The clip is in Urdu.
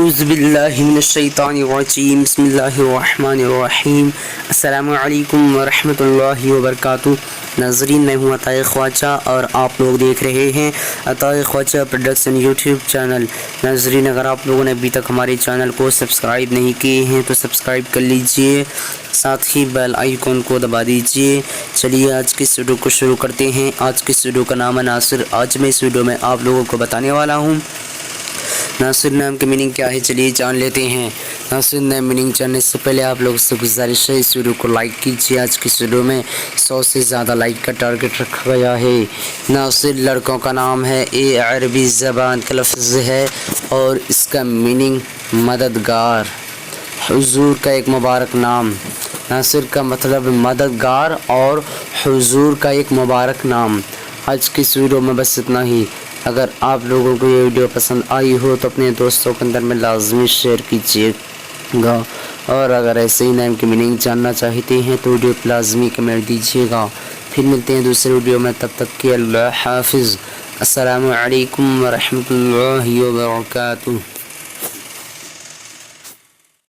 اعوذ باللہ من الشیطان الرجیم بسم اللہ الرحمن الرحیم السلام علیکم ورحمۃ اللہ وبرکاتہ۔ ناظرین، میں ہوں عطا خواجہ اور آپ لوگ دیکھ رہے ہیں عطا خواجہ پروڈکشن یوٹیوب چینل۔ ناظرین، اگر آپ لوگوں نے ابھی تک ہمارے چینل کو سبسکرائب نہیں کیے ہیں تو سبسکرائب کر لیجئے، ساتھ ہی بیل آئیکن کو دبا دیجئے۔ چلیے آج کی اس ویڈیو کو شروع کرتے ہیں۔ آج کی اس ویڈیو کا نام ہے ناصر۔ آج میں اس ویڈیو میں آپ لوگوں کو بتانے والا ہوں ناصر نام کی میننگ کیا ہے۔ چلیے جان لیتے ہیں۔ ناصر نام میننگ جاننے سے پہلے آپ لوگوں سے گزارش ہے اس ویڈیو کو لائک کیجیے۔ آج کی اس ویڈیو میں 100 سے زیادہ لائک کا ٹارگٹ رکھا گیا ہے۔ ناصر لڑکوں کا نام ہے، یہ عربی زبان کا لفظ ہے اور اس کا میننگ مددگار، حضور کا ایک مبارک نام۔ ناصر کا مطلب مددگار اور حضور کا ایک مبارک نام۔ آج کی اس ویڈیو میں بس اتنا ہی۔ اگر آپ لوگوں کو یہ ویڈیو پسند آئی ہو تو اپنے دوستوں کے اندر میں لازمی شیئر کیجیے گا، اور اگر ایسے ہی نام کی میننگ جاننا چاہتے ہیں تو ویڈیو پہ لازمی کمنٹ دیجیے گا۔ پھر ملتے ہیں دوسرے ویڈیو میں، تب تک کے اللہ حافظ۔ السلام علیکم ورحمۃ اللہ وبرکاتہ۔